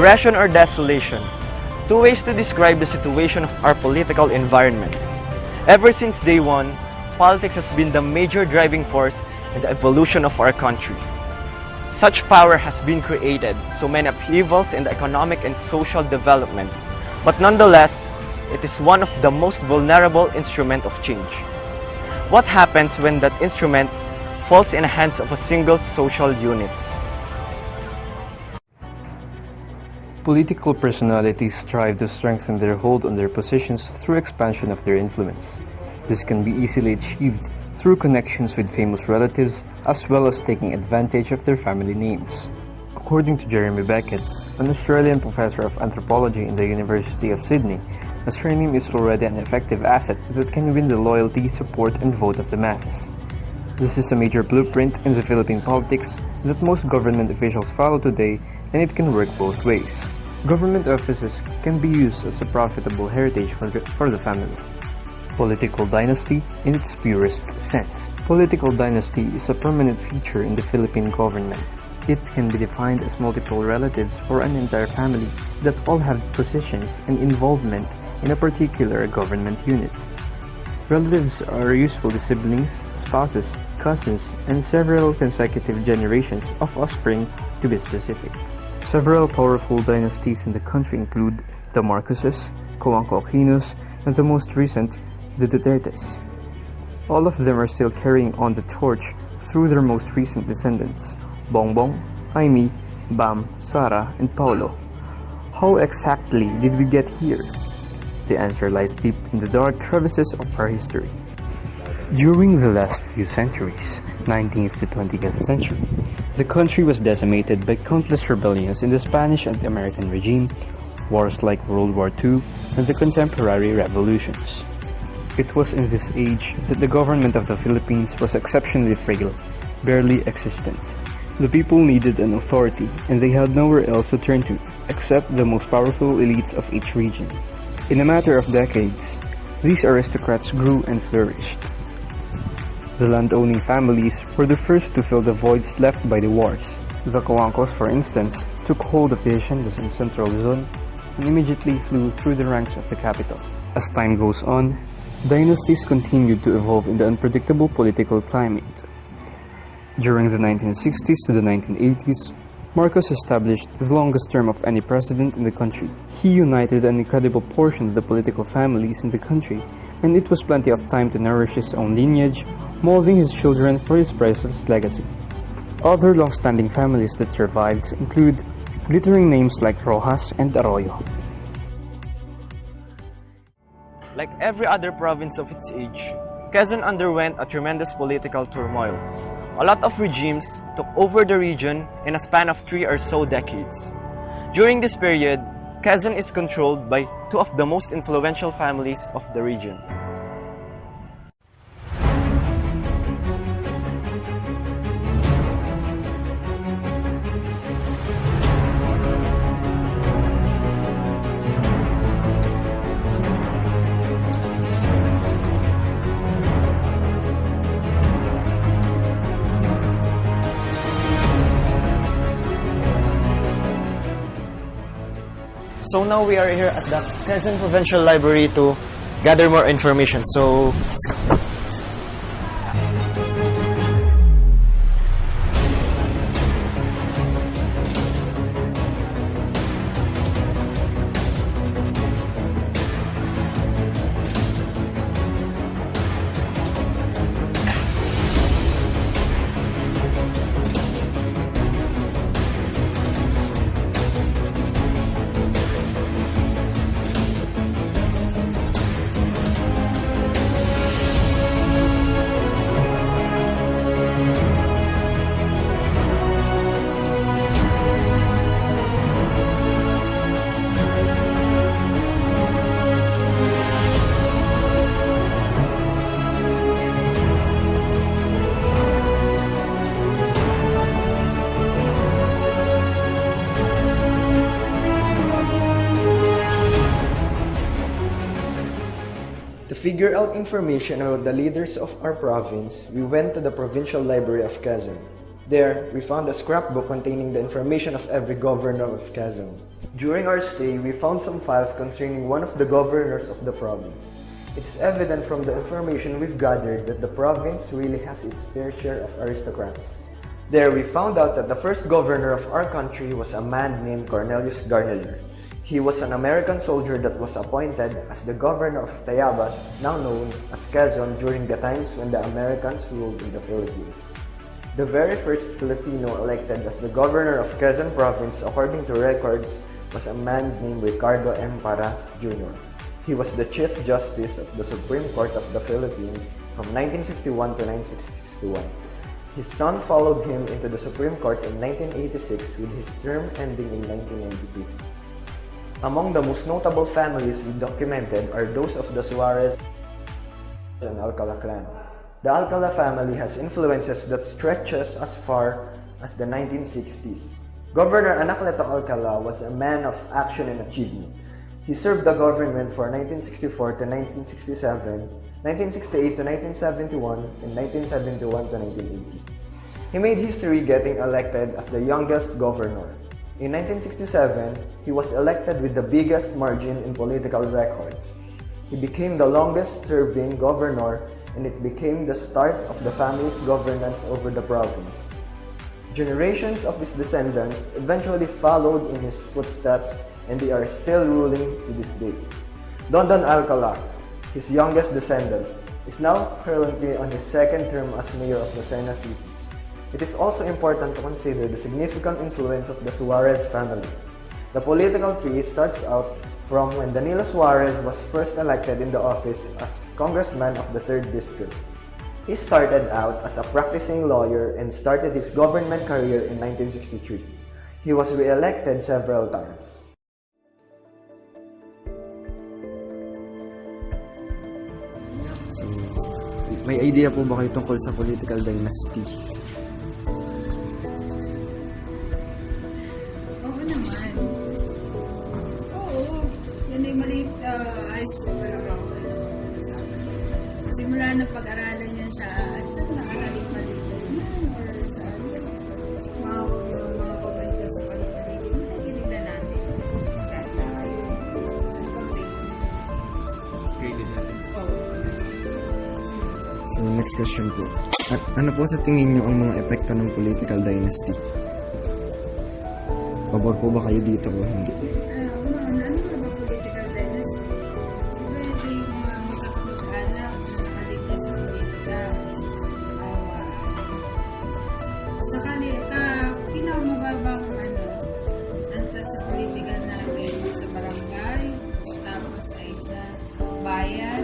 Aggression or desolation. Two ways to describe the situation of our political environment. Ever since day one, politics has been the major driving force in the evolution of our country. Such power has been created so many upheavals in the economic and social development, but nonetheless, it is one of the most vulnerable instruments of change. What happens when that instrument falls in the hands of a single social unit? Political personalities strive to strengthen their hold on their positions through expansion of their influence. This can be easily achieved through connections with famous relatives as well as taking advantage of their family names. According to Jeremy Beckett, an Australian professor of anthropology in the University of Sydney, a surname is already an effective asset that can win the loyalty, support, and vote of the masses. This is a major blueprint in the Philippine politics that most government officials follow today, and it can work both ways. Government offices can be used as a profitable heritage for the family. Political dynasty in its purest sense. Political dynasty is a permanent feature in the Philippine government. It can be defined as multiple relatives or an entire family that all have positions and involvement in a particular government unit. Relatives are usually siblings, spouses, cousins, and several consecutive generations of offspring, to be specific. Several powerful dynasties in the country include the Marcoses, Coangco Aquinos, and the most recent, the Dutertes. All of them are still carrying on the torch through their most recent descendants, Bongbong, Jaime, Bam, Sara, and Paulo. How exactly did we get here? The answer lies deep in the dark crevices of our history. During the last few centuries, 19th to 20th century, the country was decimated by countless rebellions in the Spanish and American regime, wars like World War II, and the contemporary revolutions. It was in this age that the government of the Philippines was exceptionally frail, barely existent. The people needed an authority, and they had nowhere else to turn to, except the most powerful elites of each region. In a matter of decades, these aristocrats grew and flourished. The land-owning families were the first to fill the voids left by the wars. The Coangcos, for instance, took hold of the haciendas in Central Luzon and immediately flew through the ranks of the capital. As time goes on, dynasties continued to evolve in the unpredictable political climate. During the 1960s to the 1980s, Marcos established the longest term of any president in the country. He united an incredible portion of the political families in the country, and it was plenty of time to nourish his own lineage, molding his children for his priceless legacy. Other long-standing families that survived include glittering names like Rojas and Arroyo. Like every other province of its age, Quezon underwent a tremendous political turmoil. A lot of regimes took over the region in a span of 3 or so decades. During this period, Quezon is controlled by two of the most influential families of the region. So now we are here at the Quezon Provincial Library to gather more information. So let's go. To figure out information about the leaders of our province, we went to the Provincial Library of Quezon. There, we found a scrapbook containing the information of every governor of Quezon. During our stay, we found some files concerning one of the governors of the province. It is evident from the information we've gathered that the province really has its fair share of aristocrats. There, we found out that the first governor of our country was a man named Cornelius Garneler. He was an American soldier that was appointed as the governor of Tayabas, now known as Quezon, during the times when the Americans ruled in the Philippines. The very first Filipino elected as the governor of Quezon Province, according to records, was a man named Ricardo M. Paras Jr. He was the Chief Justice of the Supreme Court of the Philippines from 1951 to 1961. His son followed him into the Supreme Court in 1986 with his term ending in 1992. Among the most notable families we documented are those of the Suarez and Alcala clan. The Alcala family has influences that stretches as far as the 1960s. Governor Anacleto Alcala was a man of action and achievement. He served the government for 1964 to 1967, 1968 to 1971, and 1971 to 1980. He made history getting elected as the youngest governor. In 1967, he was elected with the biggest margin in political records. He became the longest-serving governor, and it became the start of the family's governance over the province. Generations of his descendants eventually followed in his footsteps, and they are still ruling to this day. Dondon Alcala, his youngest descendant, is now currently on his second term as mayor of Lucena City. It is also important to consider the significant influence of the Suarez family. The political tree starts out from when Danilo Suarez was first elected in the office as congressman of the 3rd District. He started out as a practicing lawyer and started his government career in 1963. He was re-elected several times. So, may idea po ba kayo tungkol sa political dynasty? Oo naman. Oo. Yan ay maliit high school pa lang ako. Simula na pag-aralan niya sa nakakalik-malik or sa mga pabalita sa palik-malik. Nakikinig na natin. Kahit na kayo. Created natin. So, next question po. Ano po sa tingin niyo ang mga epekto ng political dynasty? Pabor po ba kayo dito o hindi? Ano ba political dynasty? Ito yung mga magkakamag-anak na nakaligtas sa politika. Sakali pinakamababang sa political natin sa barangay, tapos ay sa bayan,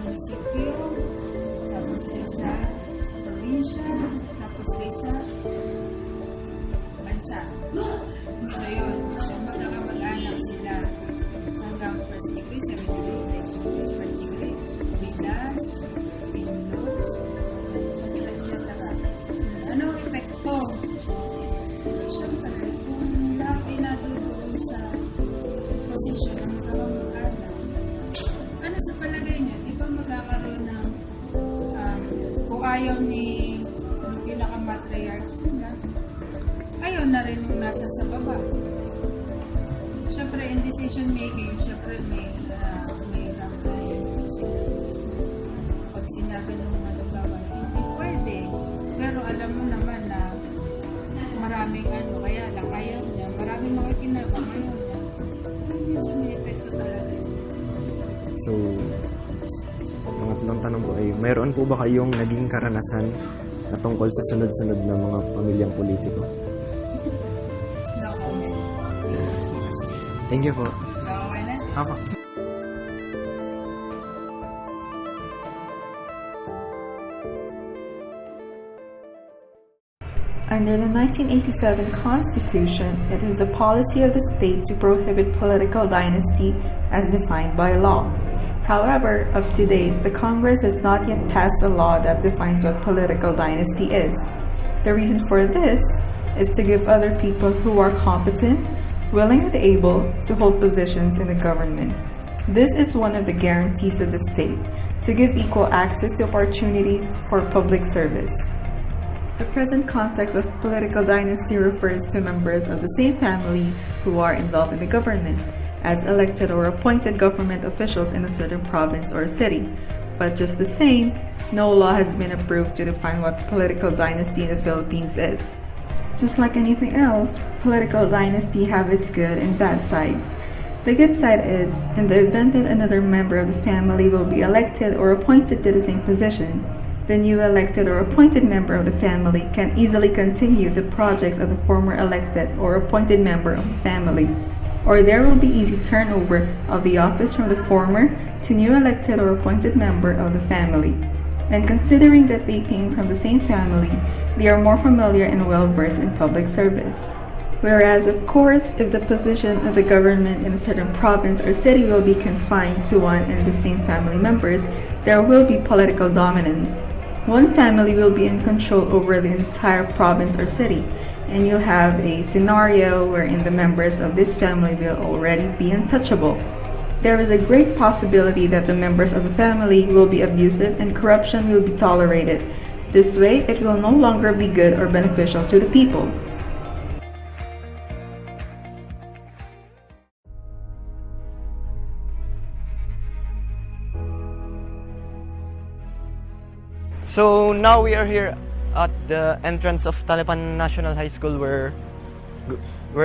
munisipyo, tapos ay sa probinsya, tapos ay sa bansa. So yun, so magkakamag-anak sila hanggang first degree, second degree, third degree, bilas, pindos, etc. Anong epekto? Siyempre, kung lahat ay natutuon sa posisyon ng magkakamag-anak, ano sa palagay niya, di ba magkakaroon ng kung ayaw ni pinaka-matriarchs nila, ayaw na rin yung nasa sa baba. Siyempre, in decision making, siyempre may ramay kasi pag sinabi ng malagawa, hindi pwede. Pero alam mo naman na maraming kaya lang ayaw niya, maraming mga ginagawa ayaw niya. So, medyo may epekto talaga. So, pangatlong tanong po ay, mayroon po ba kayong naging karanasan na tungkol sa sunod-sunod na mga pamilyang politiko? No comment. Thank you po. Okay na? Ako. Under the 1987 Constitution, it is the policy of the state to prohibit political dynasty as defined by law. However, up to date, the Congress has not yet passed a law that defines what political dynasty is. The reason for this is to give other people who are competent, willing and able to hold positions in the government. This is one of the guarantees of the state, to give equal access to opportunities for public service. The present context of political dynasty refers to members of the same family who are involved in the government as elected or appointed government officials in a certain province or city. But just the same, no law has been approved to define what political dynasty in the Philippines is. Just like anything else, political dynasty have its good and bad sides. The good side is, in the event that another member of the family will be elected or appointed to the same position, the new elected or appointed member of the family can easily continue the projects of the former elected or appointed member of the family. Or there will be easy turnover of the office from the former to new elected or appointed member of the family. And considering that they came from the same family, they are more familiar and well-versed in public service. Whereas, of course, if the position of the government in a certain province or city will be confined to one and the same family members, there will be political dominance. One family will be in control over the entire province or city, and you'll have a scenario wherein the members of this family will already be untouchable. There is a great possibility that the members of the family will be abusive and corruption will be tolerated. This way, it will no longer be good or beneficial to the people. So now we are here at the entrance of Talipan National High School where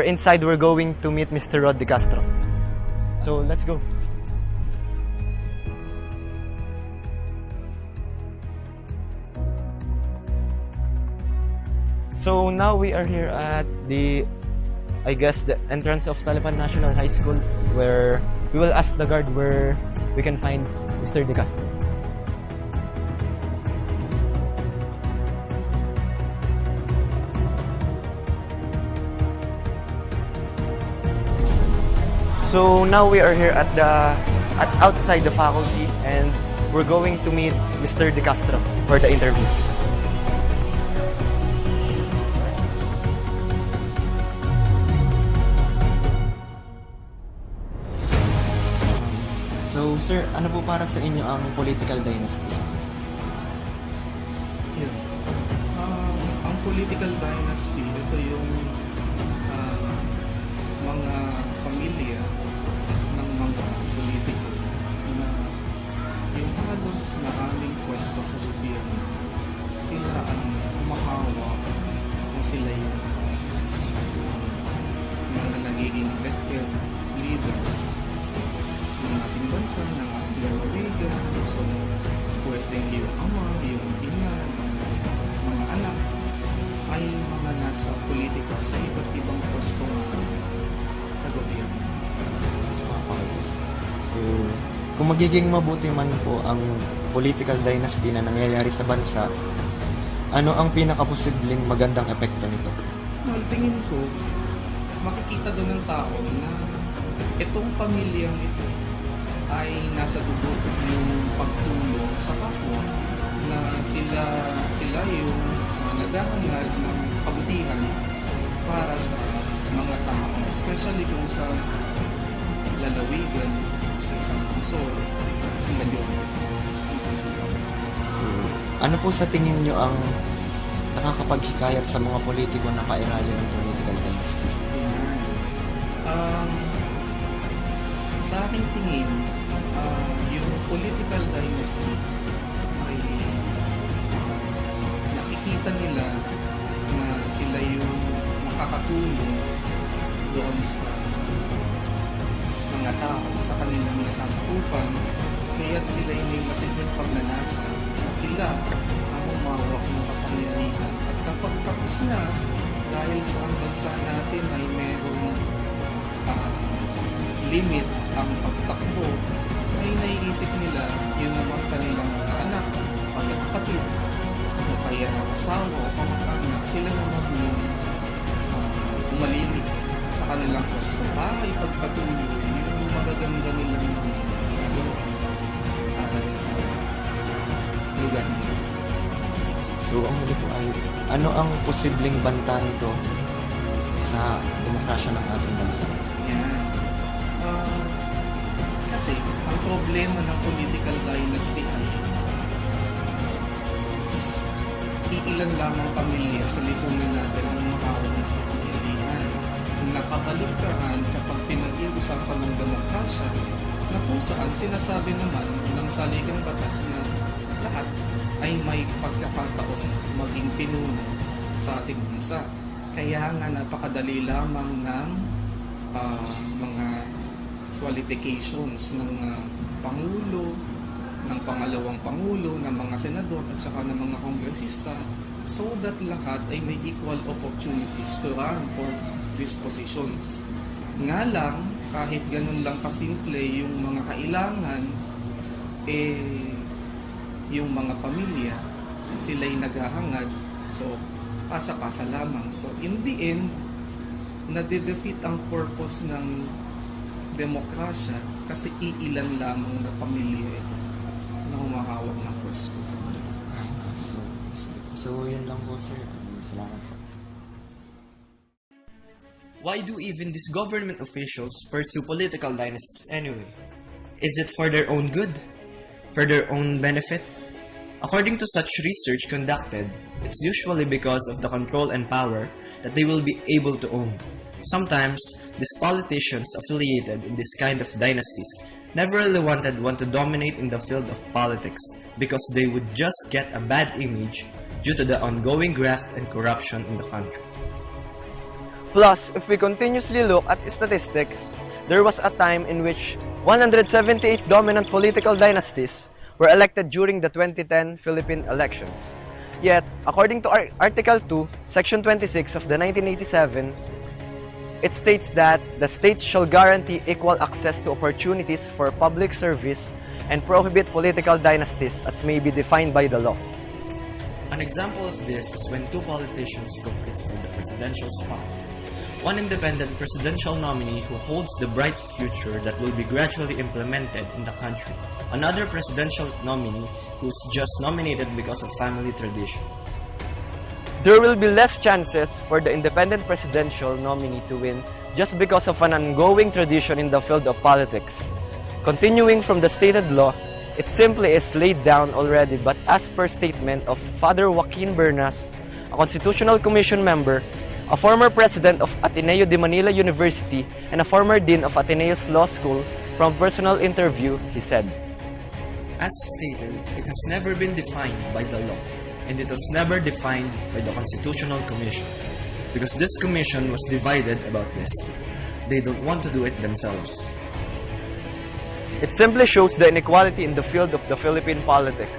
inside we're going to meet Mr. Rod De Castro. So let's go. So now we are here at the entrance of Talipan National High School where we will ask the guard where we can find Mr. De Castro. So now we are here at outside the faculty and we're going to meet Mr. De Castro for the interview. So, sir, ano po para sa inyo ang political dynasty? Yeah. Ang political dynasty, ito yung mga pamilya ng mga politiko na yung halos maraming pwesto sa gobyerno, sila ang humahawak o sila yung mga nagiging elected leaders ng ating bansa, ng ating lalawigan. So, pwedeng yung ama, yung ina, mga anak ay mga nasa politika sa iba't ibang pwesto sa gobyerno. So, kung magiging mabuti man po ang political dynasty na nangyayari sa bansa, ano ang pinakaposibleng magandang epekto nito? Well, tingin ko, makikita doon ng tao na itong pamilyang ito ay nasa dugo yung pagtulong sa kapwa, na sila yung naghahangad ng kabutihan para sa mga tao, especially kung sa lalawigan, sa isang lungsod, sila yun. So, ano po sa tingin nyo ang nakakapaghikayat sa mga politiko na pairali ng political dynasty? Sa aking tingin, yung political dynasty ay nakikita nila na sila yung makakatulong doon sa mga tao sa kanilang nasasakupan, kaya sila yung may masidyang pagnanasa na sila ang umawak ng kapangyarihan. At kapag tapos na, dahil sa ang bansa natin ay merong limit ang pagtakbo, ay naiisip nila yun naman kanilang mga anak, kapatid, o kaya asawa o kamag-anak, sila naman yung umalimit sa kanilang pwesto para ipagpatuloy yung magaganda nilang sa lugar nila. So, ang huli po ay, ano ang posibleng banta nito sa demokrasya ng ating bansa? Yan. Kasi, ang problema ng political dynasty ay iilan lamang pamilya sa lipunan natin ang makawal ng kapangyarihan. Nakabaligtaran kapag pinag-iusapan ng demokrasya na kung saan sinasabi naman ng saligang batas na lahat ay may pagkakataon maging pinuno sa ating bansa. Kaya nga napakadali lamang ng mga qualifications ng Pangulo, ng pangalawang Pangulo, ng mga senador at saka ng mga kongresista so that lahat ay may equal opportunities to run for these positions. Nga lang, kahit ganun lang kasimple yung mga kailangan, yung mga pamilya, sila'y naghahangad, so pasa-pasa lamang. So in the end, nadedefeat ang purpose ng demokrasya kasi iilan lamang na pamilya ito na humahawak ng pwesto. So yun lang po, sir. Salamat po. Why do even these government officials pursue political dynasties anyway? Is it for their own good? For their own benefit? According to such research conducted, it's usually because of the control and power that they will be able to own. Sometimes, these politicians affiliated in this kind of dynasties never really wanted one to dominate in the field of politics because they would just get a bad image due to the ongoing graft and corruption in the country. Plus, if we continuously look at statistics, there was a time in which 178 dominant political dynasties were elected during the 2010 Philippine elections. Yet, according to Article 2, Section 26 of the 1987, it states that the state shall guarantee equal access to opportunities for public service and prohibit political dynasties as may be defined by the law. An example of this is when two politicians compete for the presidential spot. One independent presidential nominee who holds the bright future that will be gradually implemented in the country. Another presidential nominee who's just nominated because of family tradition. There will be less chances for the independent presidential nominee to win just because of an ongoing tradition in the field of politics. Continuing from the stated law, it simply is laid down already, but as per statement of Father Joaquin Bernas, a Constitutional Commission member, a former president of Ateneo de Manila University, and a former dean of Ateneo's Law School, from personal interview, he said, As stated, it has never been defined by the law, and it was never defined by the Constitutional Commission, because this commission was divided about this. They don't want to do it themselves. It simply shows the inequality in the field of the Philippine politics.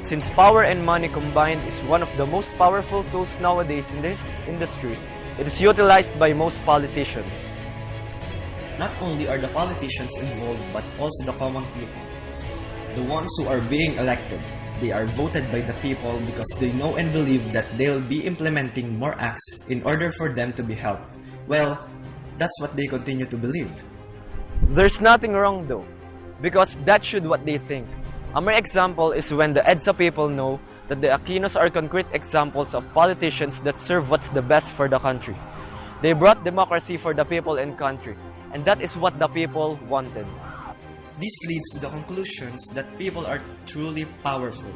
Since power and money combined is one of the most powerful tools nowadays in this industry, it is utilized by most politicians. Not only are the politicians involved, but also the common people. The ones who are being elected, they are voted by the people because they know and believe that they'll be implementing more acts in order for them to be helped. Well, that's what they continue to believe. There's nothing wrong though, because that should what they think. A mere example is when the EDSA people know that the Aquinos are concrete examples of politicians that serve what's the best for the country. They brought democracy for the people and country, and that is what the people wanted. This leads to the conclusions that people are truly powerful.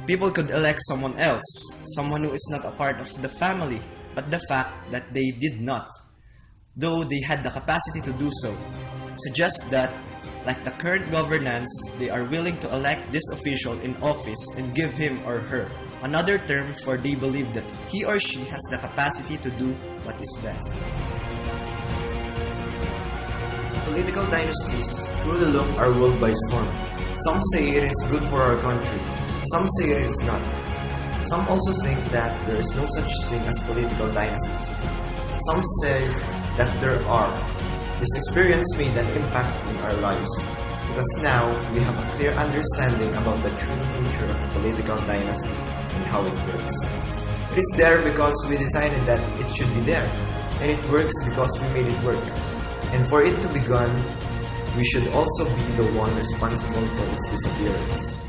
People could elect someone else, someone who is not a part of the family, but the fact that they did not, though they had the capacity to do so, suggests that, like the current governance, they are willing to elect this official in office and give him or her another term, for they believe that he or she has the capacity to do what is best. Political dynasties truly look our world by storm. Some say it is good for our country. Some say it is not. Some also think that there is no such thing as political dynasties. Some say that there are. This experience made an impact in our lives because now we have a clear understanding about the true nature of a political dynasty and how it works. It is there because we decided that it should be there, and it works because we made it work. And for it to be gone, we should also be the one responsible for its disappearance.